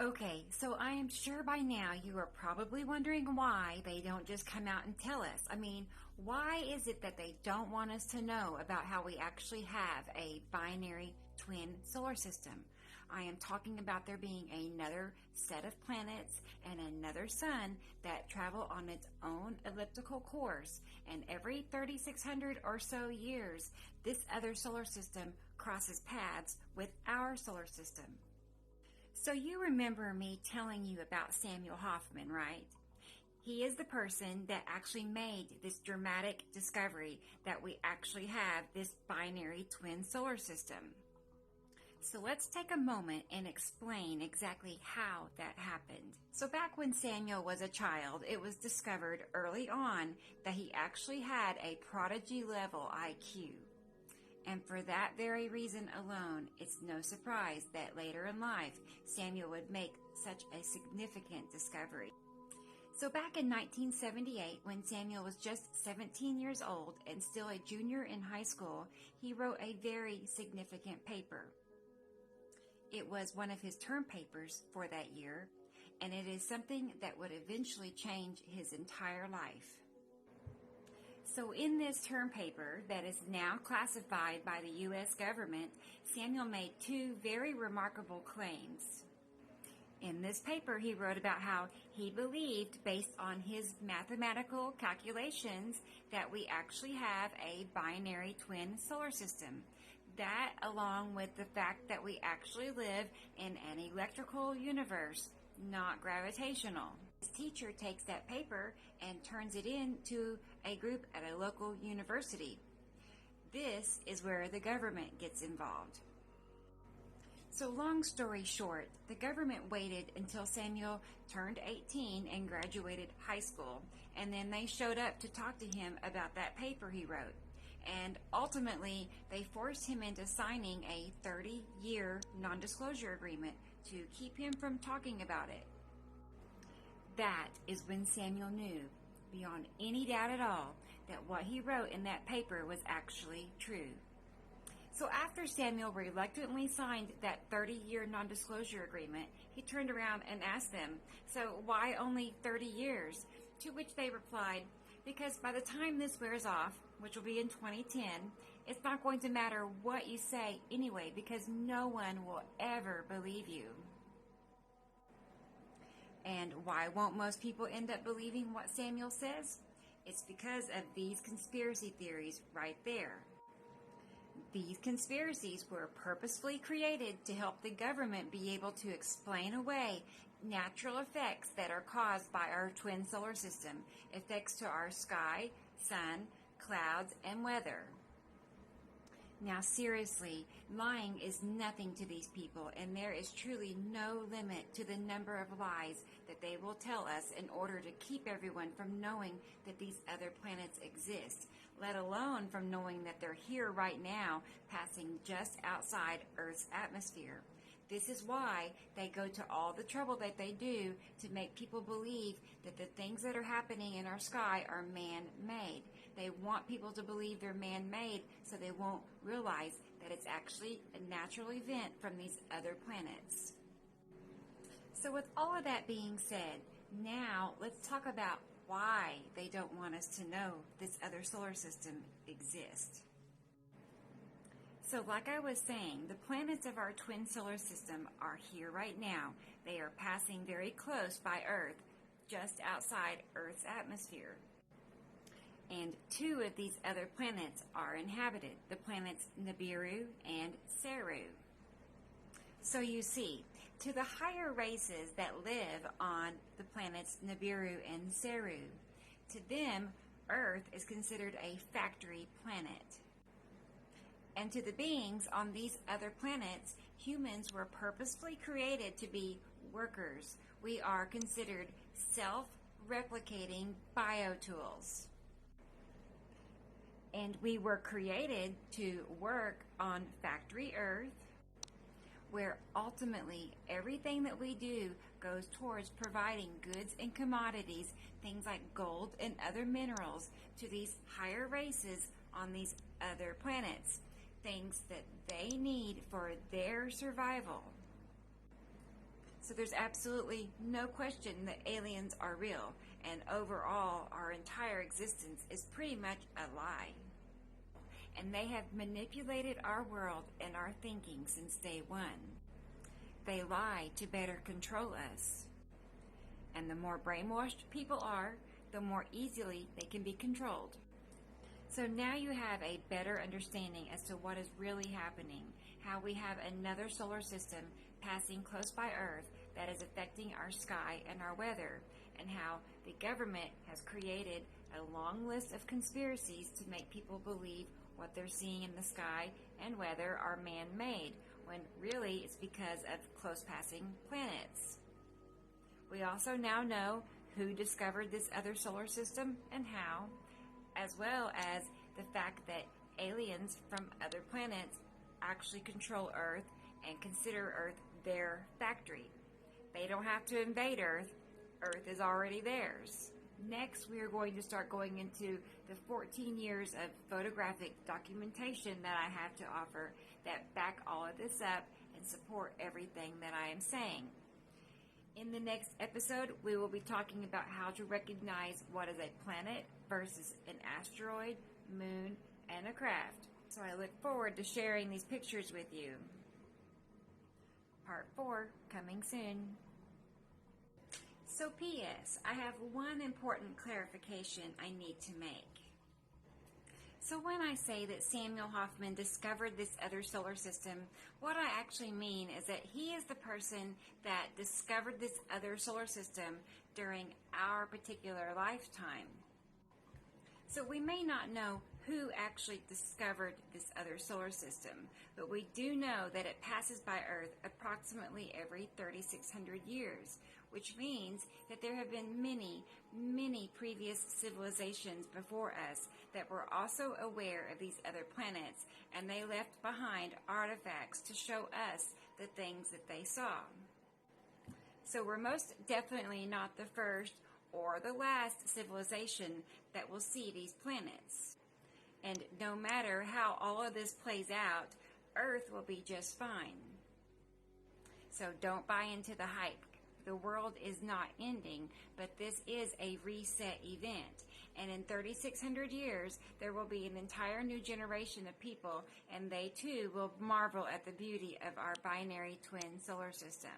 Okay, so I am sure by now you are probably wondering why they don't just come out and tell us. I mean, why is it that they don't want us to know about how we actually have a binary twin solar system? I am talking about there being another set of planets and another sun that travel on its own elliptical course, and every 3,600 or so years, this other solar system crosses paths with our solar system. So you remember me telling you about Samuel Hofman, right? He is the person that actually made this dramatic discovery that we actually have this binary twin solar system. So let's take a moment and explain exactly how that happened. So back when Samuel was a child, it was discovered early on that he actually had a prodigy level IQ. And for that very reason alone, it's no surprise that later in life, Samuel would make such a significant discovery. So back in 1978, when Samuel was just 17 years old and still a junior in high school, he wrote a very significant paper. It was one of his term papers for that year, and it is something that would eventually change his entire life. So in this term paper that is now classified by the U.S. government, Samuel made two very remarkable claims. In this paper, he wrote about how he believed, based on his mathematical calculations, that we actually have a binary twin solar system. That, along with the fact that we actually live in an electrical universe, not gravitational. His teacher takes that paper and turns it in to a group at a local university. This is where the government gets involved. So long story short, the government waited until Samuel turned 18 and graduated high school, and then they showed up to talk to him about that paper he wrote. And ultimately, they forced him into signing a 30-year non-disclosure agreement to keep him from talking about it. That is when Samuel knew, beyond any doubt at all, that what he wrote in that paper was actually true. So after Samuel reluctantly signed that 30-year non-disclosure agreement, he turned around and asked them, "So why only 30 years?" To which they replied, "Because by the time this wears off, which will be in 2010, it's not going to matter what you say anyway, because no one will ever believe you." And why won't most people end up believing what Samuel says? It's because of these conspiracy theories right there. These conspiracies were purposefully created to help the government be able to explain away natural effects that are caused by our twin solar system, effects to our sky, sun, clouds, and weather. Now seriously, lying is nothing to these people, and there is truly no limit to the number of lies that they will tell us in order to keep everyone from knowing that these other planets exist, let alone from knowing that they're here right now, passing just outside Earth's atmosphere. This is why they go to all the trouble that they do to make people believe that the things that are happening in our sky are man-made. They want people to believe they're man-made so they won't realize that it's actually a natural event from these other planets. So with all of that being said, now let's talk about why they don't want us to know this other solar system exists. So like I was saying, the planets of our twin solar system are here right now. They are passing very close by Earth, just outside Earth's atmosphere. And two of these other planets are inhabited, the planets Nibiru and Saru. So you see, to the higher races that live on the planets Nibiru and Saru, to them, Earth is considered a factory planet. And to the beings on these other planets, humans were purposefully created to be workers. We are considered self-replicating biotools. And we were created to work on factory Earth, where ultimately everything that we do goes towards providing goods and commodities, things like gold and other minerals, to these higher races on these other planets. Things that they need for their survival. So So there's absolutely no question that aliens are real, and overall our entire existence is pretty much a lie. And they have manipulated our world and our thinking since day one. They lie to better control us. And the more brainwashed people are, the more easily they can be controlled. So now you have a better understanding as to what is really happening, how we have another solar system passing close by Earth that is affecting our sky and our weather, and how the government has created a long list of conspiracies to make people believe what they're seeing in the sky and weather are man-made, when really it's because of close passing planets. We also now know who discovered this other solar system and how, as well as the fact that aliens from other planets actually control Earth and consider Earth their factory. They don't have to invade Earth. Earth is already theirs. Next, we are going to start going into the 14 years of photographic documentation that I have to offer that back all of this up and support everything that I am saying. In the next episode, we will be talking about how to recognize what is a planet versus an asteroid, moon, and a craft. So I look forward to sharing these pictures with you. Part 4 coming soon. So P.S. I have one important clarification I need to make. So when I say that Samuel Hofman discovered this other solar system, what I actually mean is that he is the person that discovered this other solar system during our particular lifetime. So we may not know who actually discovered this other solar system, but we do know that it passes by Earth approximately every 3,600 years, which means that there have been many, many previous civilizations before us that were also aware of these other planets, and they left behind artifacts to show us the things that they saw. So we're most definitely not the first or the last civilization that will see these planets. And no matter how all of this plays out, Earth will be just fine. So don't buy into the hype. The world is not ending, but this is a reset event. And in 3,600 years, there will be an entire new generation of people, and they too will marvel at the beauty of our binary twin solar system.